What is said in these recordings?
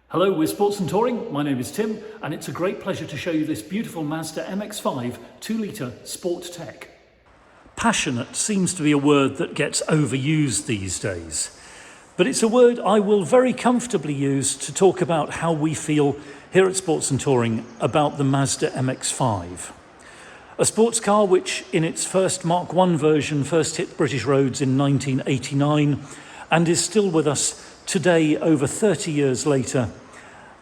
Hello, we're Sports and Touring. My name is Tim, and it's a great pleasure to show you this beautiful Mazda MX-5 2-litre sport tech. Passionate seems to be a word that gets overused these days, but it's a word I will very comfortably use to talk about how we feel here at Sports and Touring about the Mazda MX-5. A sports car which, in its first Mark I version, first hit British roads in 1989 and is still with us today, over 30 years later,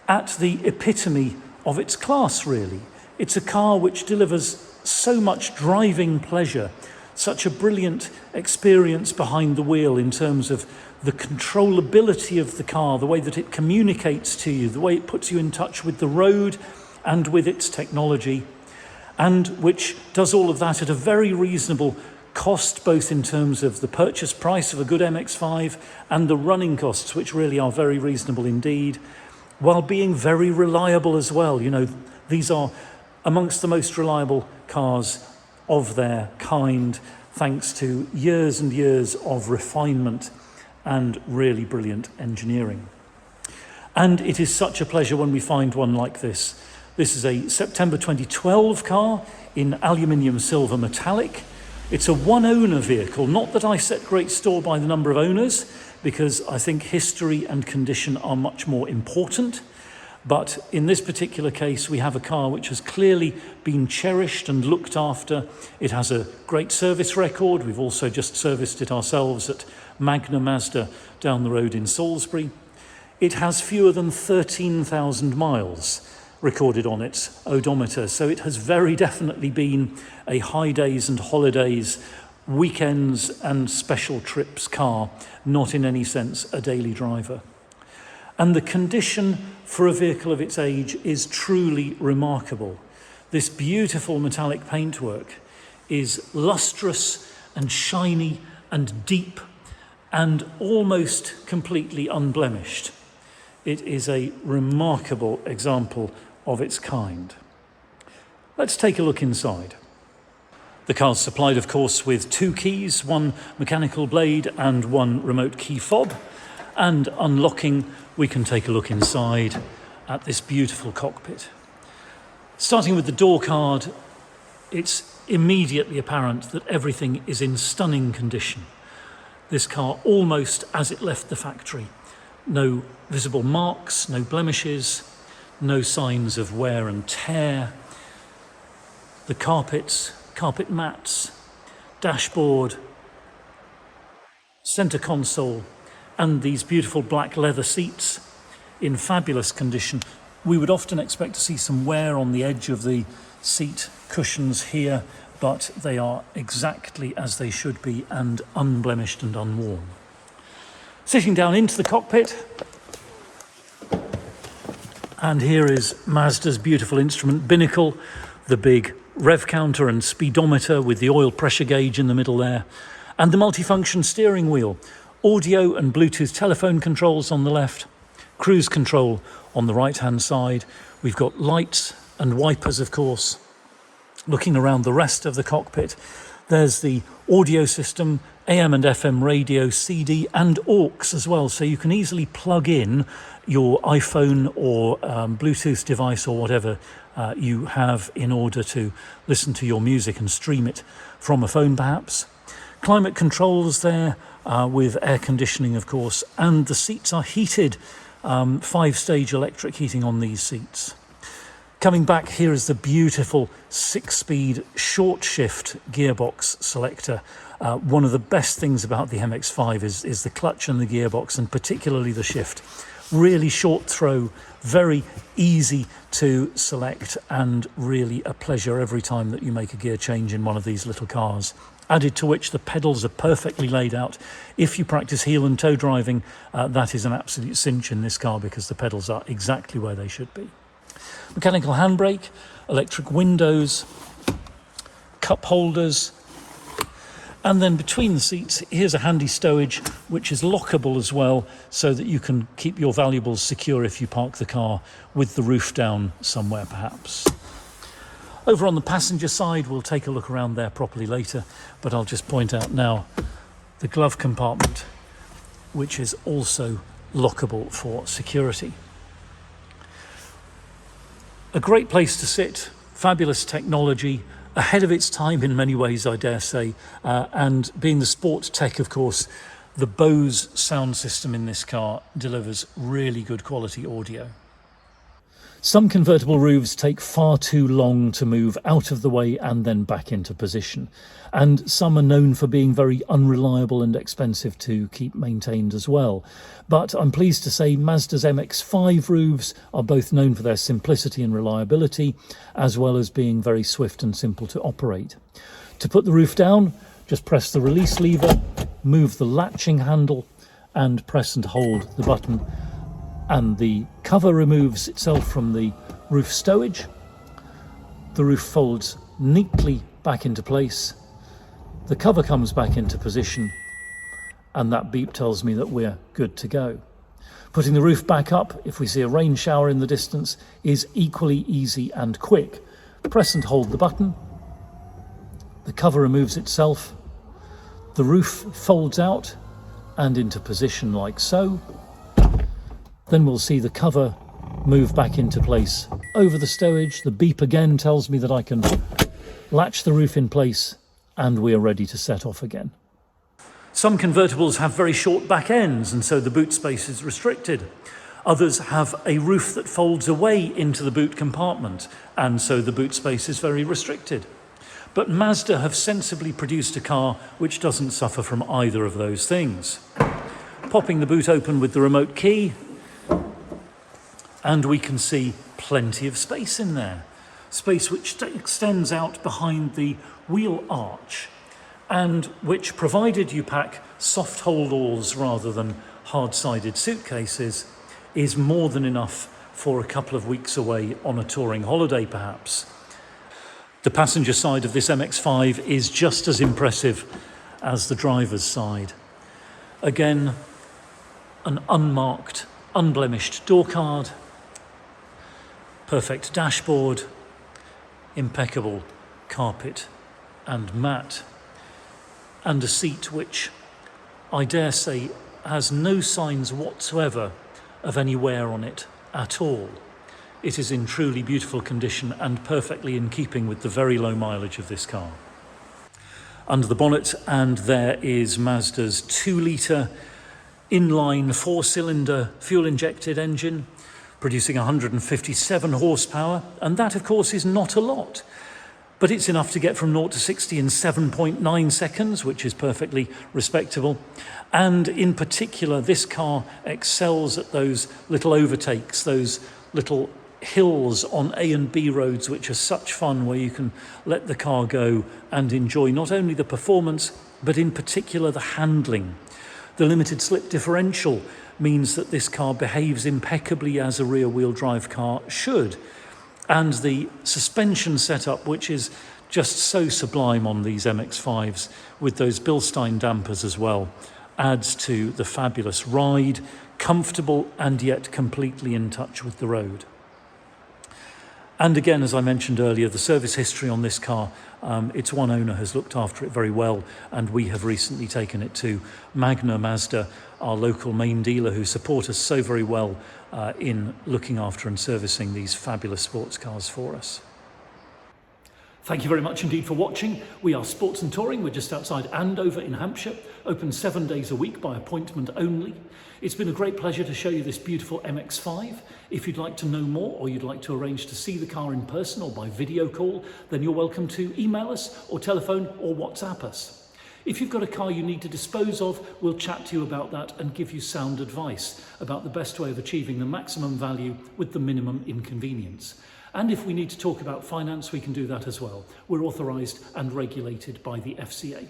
at the epitome of its class, really. It's a car which delivers so much driving pleasure, such a brilliant experience behind the wheel in terms of the controllability of the car, the way that it communicates to you, the way it puts you in touch with the road and with its technology, and which does all of that at a very reasonable cost, both in terms of the purchase price of a good MX-5 and the running costs, which really are very reasonable indeed, while being very reliable as well. You know, these are amongst the most reliable cars of their kind, thanks to years and years of refinement and really brilliant engineering. And it is such a pleasure when we find one like this. This is a September 2012 car in aluminium silver metallic. It's a one-owner vehicle, not that I set great store by the number of owners, because I think history and condition are much more important. But in this particular case, we have a car which has clearly been cherished and looked after. It has a great service record. We've also just serviced it ourselves at Magna Mazda down the road in Salisbury. It has fewer than 13,000 miles recorded on its odometer, so it has very definitely been a high days and holidays, weekends and special trips car, not in any sense a daily driver. And the condition for a vehicle of its age is truly remarkable. This beautiful metallic paintwork is lustrous and shiny and deep and almost completely unblemished. It is a remarkable example of its kind. Let's take a look inside. The car's supplied, of course, with two keys, one mechanical blade and one remote key fob. And unlocking, we can take a look inside at this beautiful cockpit. Starting with the door card, it's immediately apparent that everything is in stunning condition. This car almost as it left the factory. No visible marks, no blemishes, no signs of wear and tear. The carpets, carpet mats, dashboard, centre console, and these beautiful black leather seats in fabulous condition. We would often expect to see some wear on the edge of the seat cushions here, but they are exactly as they should be and unblemished and unworn. Sitting down into the cockpit, and here is Mazda's beautiful instrument binnacle, the big rev counter and speedometer with the oil pressure gauge in the middle there, and the multifunction steering wheel, audio and Bluetooth telephone controls on the left, cruise control on the right-hand side. We've got lights and wipers, of course. Looking around the rest of the cockpit, there's the audio system, AM and FM radio, CD and aux as well, so you can easily plug in your iPhone or Bluetooth device or whatever you have in order to listen to your music and stream it from a phone perhaps. Climate controls there with air conditioning, of course, and the seats are heated, 5-stage electric heating on these seats. Coming back, here is the beautiful 6-speed short shift gearbox selector. One of the best things about the MX-5 is the clutch and the gearbox, and particularly the shift. Really short throw, very easy to select, and really a pleasure every time that you make a gear change in one of these little cars. Added to which the pedals are perfectly laid out. If you practice heel and toe driving, that is an absolute cinch in this car because the pedals are exactly where they should be. Mechanical handbrake, electric windows, cup holders, and then between the seats here's a handy stowage which is lockable as well, so that you can keep your valuables secure if you park the car with the roof down somewhere perhaps. Over on the passenger side, we'll take a look around there properly later, but I'll just point out now the glove compartment, which is also lockable for security. A great place to sit, fabulous technology, ahead of its time in many ways, I dare say, and being the sport tech, of course, the Bose sound system in this car delivers really good quality audio. Some convertible roofs take far too long to move out of the way and then back into position, and some are known for being very unreliable and expensive to keep maintained as well. But I'm pleased to say Mazda's MX-5 roofs are both known for their simplicity and reliability, as well as being very swift and simple to operate. To put the roof down, just press the release lever, move the latching handle, and press and hold the button, and the cover removes itself from the roof stowage. The roof folds neatly back into place. The cover comes back into position, and that beep tells me that we're good to go. Putting the roof back up, if we see a rain shower in the distance, is equally easy and quick. Press and hold the button. The cover removes itself. The roof folds out and into position like so. Then we'll see the cover move back into place over the stowage. The beep again tells me that I can latch the roof in place, and we are ready to set off again. Some convertibles have very short back ends, and so the boot space is restricted. Others have a roof that folds away into the boot compartment, and so the boot space is very restricted. But Mazda have sensibly produced a car which doesn't suffer from either of those things. Popping the boot open with the remote key, and we can see plenty of space in there. Space which extends out behind the wheel arch, and which, provided you pack soft holdalls rather than hard-sided suitcases, is more than enough for a couple of weeks away on a touring holiday perhaps. The passenger side of this MX-5 is just as impressive as the driver's side. Again, an unmarked, unblemished door card, perfect dashboard, impeccable carpet and mat, and a seat which I dare say has no signs whatsoever of any wear on it at all. It is in truly beautiful condition and perfectly in keeping with the very low mileage of this car. Under the bonnet, and there is Mazda's 2-litre inline 4-cylinder fuel-injected engine, producing 157 horsepower, and that of course is not a lot, but it's enough to get from 0 to 60 in 7.9 seconds, which is perfectly respectable. And in particular, this car excels at those little overtakes, those little hills on A and B roads, which are such fun, where you can let the car go and enjoy not only the performance, but in particular the handling. The limited slip differential means that this car behaves impeccably as a rear-wheel drive car should. And the suspension setup, which is just so sublime on these MX-5s, with those Bilstein dampers as well, adds to the fabulous ride, comfortable and yet completely in touch with the road. And again, as I mentioned earlier, the service history on this car, its one owner has looked after it very well, and we have recently taken it to Magna Mazda, our local main dealer, who support us so very well in looking after and servicing these fabulous sports cars for us. Thank you very much indeed for watching. We are Sports and Touring. We're just outside Andover in Hampshire, open 7 days a week by appointment only. It's been a great pleasure to show you this beautiful MX-5. If you'd like to know more, or you'd like to arrange to see the car in person or by video call, then you're welcome to email us or telephone or WhatsApp us. If you've got a car you need to dispose of, we'll chat to you about that and give you sound advice about the best way of achieving the maximum value with the minimum inconvenience. And if we need to talk about finance, we can do that as well. We're authorised and regulated by the FCA.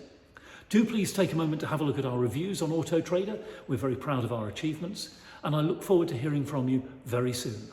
Do please take a moment to have a look at our reviews on Auto Trader. We're very proud of our achievements, and I look forward to hearing from you very soon.